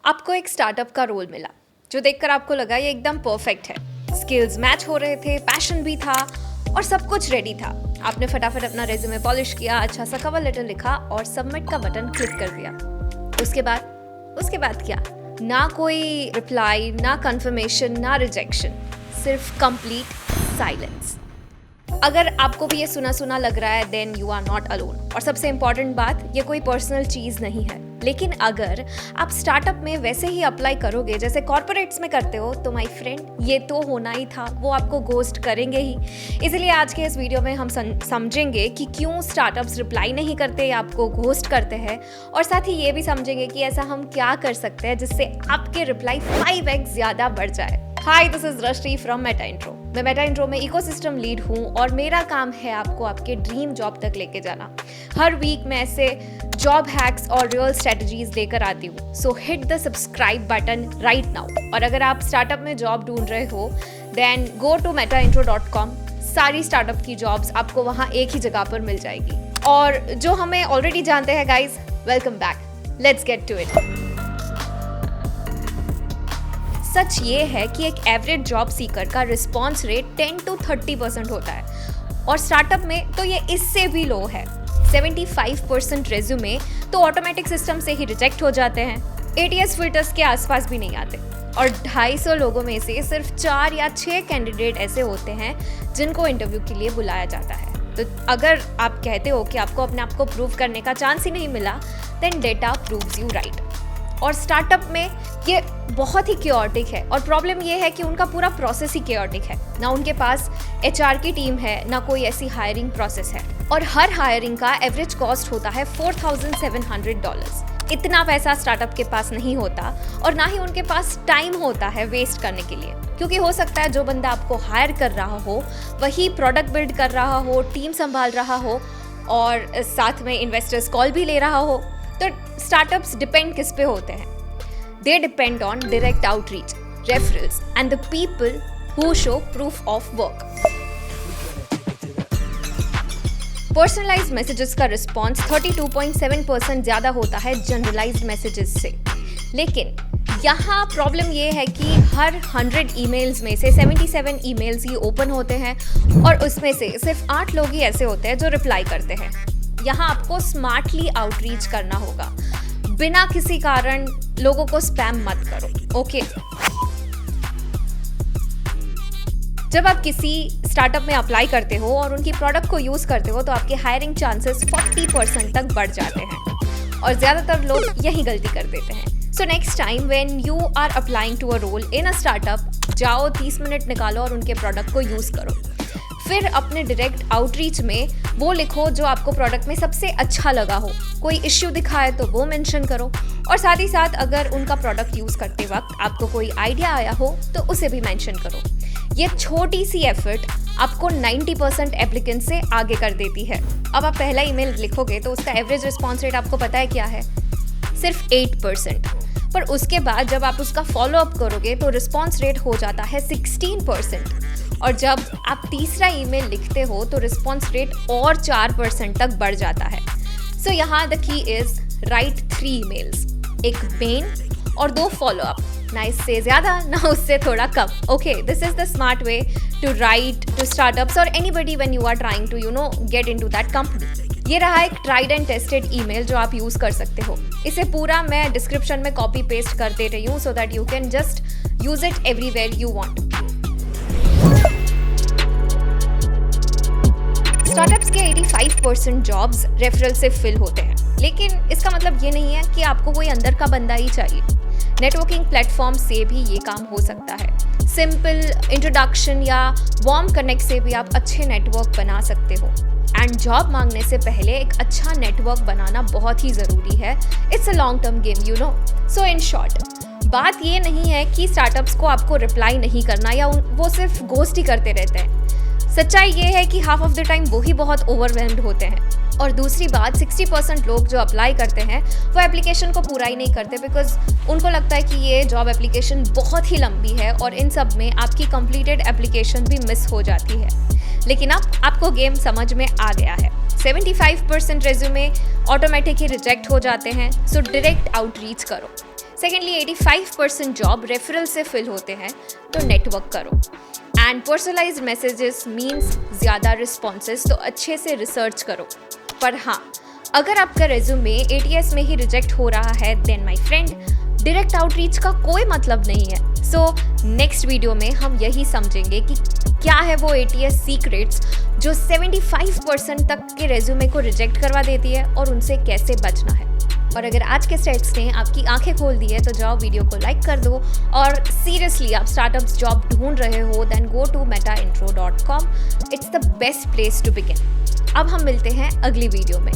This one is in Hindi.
आपको एक स्टार्टअप का रोल मिला जो देखकर आपको लगा ये एकदम परफेक्ट है। स्किल्स मैच हो रहे थे, पैशन भी था और सब कुछ रेडी था। आपने फटाफट अपना रेज्यूमे पॉलिश किया, अच्छा सा कवर लेटर लिखा और सबमिट का बटन क्लिक कर दिया। उसके बाद क्या? ना कोई रिप्लाई, ना कंफर्मेशन, ना रिजेक्शन, सिर्फ कंप्लीट साइलेंस। अगर आपको भी ये सुना सुना लग रहा है then you are not alone. और सबसे इंपॉर्टेंट बात, ये कोई पर्सनल चीज़ नहीं है। लेकिन अगर आप स्टार्टअप में वैसे ही अप्लाई करोगे जैसे कॉर्पोरेट्स में करते हो तो माय फ्रेंड ये तो होना ही था, वो आपको घोस्ट करेंगे ही। इसलिए आज के इस वीडियो में हम समझेंगे कि क्यों स्टार्टअप्स रिप्लाई नहीं करते या आपको घोस्ट करते हैं, और साथ ही ये भी समझेंगे कि ऐसा हम क्या कर सकते हैं जिससे आपके रिप्लाई 5x ज़्यादा बढ़ जाए। Hi, this is Rashmi from Meta Intro. मैं मेटा इंट्रो में इकोसिस्टम लीड हूँ और मेरा काम है आपको आपके ड्रीम जॉब तक लेके जाना। हर वीक मैं ऐसे जॉब हैक्स और रियल स्ट्रेटजीज लेकर आती हूँ। सो hit the subscribe button right now. और अगर आप स्टार्टअप में जॉब ढूंढ रहे हो देन गो टू metaintro.com। सारी स्टार्टअप की जॉब्स आपको वहाँ एक ही जगह पर मिल जाएगी। और जो हमें ऑलरेडी जानते हैं guys, welcome back, let's get to it. सच ये है कि एक एवरेज जॉब सीकर का रिस्पॉन्स रेट 10 to 30% होता है और स्टार्टअप में तो ये इससे भी लो है। 75% रेज्यूमे तो ऑटोमेटिक सिस्टम से ही रिजेक्ट हो जाते हैं, ATS फिल्टर्स के आसपास भी नहीं आते। और 250 लोगों में से सिर्फ 4 या 6 कैंडिडेट ऐसे होते हैं जिनको इंटरव्यू के लिए बुलाया जाता है। तो अगर आप कहते हो कि आपको अपने आप को प्रूव करने का चांस ही नहीं मिला, then data proves you right. और स्टार्टअप में ये बहुत ही क्योटिक है और प्रॉब्लम ये है कि उनका पूरा प्रोसेस ही क्योटिक है। ना उनके पास HR की टीम है, ना कोई ऐसी हायरिंग प्रोसेस है। और हर हायरिंग का एवरेज कॉस्ट होता है $4,700। इतना पैसा स्टार्टअप के पास नहीं होता और ना ही उनके पास टाइम होता है वेस्ट करने के लिए, क्योंकि हो सकता है जो बंदा आपको हायर कर रहा हो वही प्रोडक्ट बिल्ड कर रहा हो, टीम संभाल रहा हो और साथ में इन्वेस्टर्स कॉल भी ले रहा हो। तो स्टार्टअप्स डिपेंड किस पे होते हैं? They depend on direct outreach, referrals and the people who show proof of work. Personalised messages का रिस्पॉन्स 32.7% ज़्यादा होता है जनरलाइज्ड मैसेजेस से। लेकिन यहाँ प्रॉब्लम ये है कि हर 100 ईमेल्स में से 77 ईमेल्स ही ओपन होते हैं और उसमें से सिर्फ 8 लोग ही ऐसे होते हैं जो रिप्लाई करते हैं। यहाँ आपको स्मार्टली आउटरीच करना होगा, बिना किसी कारण लोगों को स्पैम मत करो, ओके? जब आप किसी स्टार्टअप में अप्लाई करते हो और उनकी प्रोडक्ट को यूज करते हो तो आपके हायरिंग चांसेस 40% तक बढ़ जाते हैं और ज्यादातर लोग यही गलती कर देते हैं। So next time when you are applying to a role in a startup, जाओ 30 मिनट निकालो और उनके प्रोडक्ट को यूज करो। फिर अपने डायरेक्ट आउटरीच में वो लिखो जो आपको प्रोडक्ट में सबसे अच्छा लगा हो। कोई इश्यू दिखा है तो वो मेंशन करो और साथ ही साथ अगर उनका प्रोडक्ट यूज करते वक्त आपको कोई आइडिया आया हो तो उसे भी मेंशन करो। ये छोटी सी एफर्ट आपको 90% एप्लीकेंट से आगे कर देती है। अब आप पहला ईमेल लिखोगे तो उसका एवरेज रिस्पॉन्स रेट आपको पता है क्या है? सिर्फ 8%। पर उसके बाद जब आप उसका फॉलो अप करोगे तो रिस्पॉन्स रेट हो जाता है 16%। और जब आप तीसरा ईमेल लिखते हो तो रिस्पॉन्स रेट और 4% तक बढ़ जाता है। सो यहाँ the key is right 3 emails, एक मेन और 2 फॉलो अप, ना इससे ज्यादा ना उससे थोड़ा कम। Okay, this is the smart way to write to startups और anybody when you are trying to get into that company. ये रहा एक ट्राइड एंड टेस्टेड ईमेल जो आप यूज कर सकते हो। इसे पूरा मैं डिस्क्रिप्शन में कॉपी पेस्ट कर दे रही हूँ so that you can just use it everywhere you want. Startups के 85% जॉब्स रेफरल से फिल होते हैं, लेकिन इसका मतलब ये नहीं है कि आपको कोई अंदर का बंदा ही चाहिए। नेटवर्किंग प्लेटफॉर्म से भी ये काम हो सकता है। सिंपल इंट्रोडक्शन या वार्म कनेक्ट से भी आप अच्छे नेटवर्क बना सकते हो। एंड जॉब मांगने से पहले एक अच्छा नेटवर्क बनाना बहुत ही ज़रूरी है। It's a long term game, you know. So in short, बात ये नहीं है कि स्टार्टअप्स को आपको रिप्लाई नहीं करना या वो सिर्फ घोस्ट ही करते रहते हैं। सच्चाई ये है कि हाफ ऑफ द टाइम वो ही बहुत ओवरवेल्म्ड होते हैं। और दूसरी बात, 60% लोग जो अप्लाई करते हैं वो एप्लीकेशन को पूरा ही नहीं करते बिकॉज उनको लगता है कि ये जॉब एप्लीकेशन बहुत ही लंबी है और इन सब में आपकी कंप्लीटेड एप्लीकेशन भी मिस हो जाती है। लेकिन अब आपको गेम समझ में आ गया है। 75% रेज्यूमे ऑटोमेटिक ही रिजेक्ट हो जाते हैं, सो डायरेक्ट आउटरीच करो। सेकेंडली 85% जॉब रेफरल से फिल होते हैं, तो नेटवर्क करो। एंड पर्सनलाइज्ड मैसेजेस मीन्स ज़्यादा रिस्पॉन्सेस, तो अच्छे से रिसर्च करो। पर हाँ, अगर आपका रेज्यूमे ATS में ही रिजेक्ट हो रहा है, then my friend, direct outreach का कोई मतलब नहीं है। सो नेक्स्ट वीडियो में हम यही समझेंगे कि क्या है वो ATS सीक्रेट्स जो 75% तक के रेज्यूमे को रिजेक्ट करवा देती है और उनसे कैसे बचना है। और अगर आज के स्टेट्स ने आपकी आंखें खोल दी है तो जाओ वीडियो को लाइक कर दो। और सीरियसली आप स्टार्टअप्स जॉब ढूंढ रहे हो, then go to metaintro.com। It's the best place to begin. अब हम मिलते हैं अगली वीडियो में।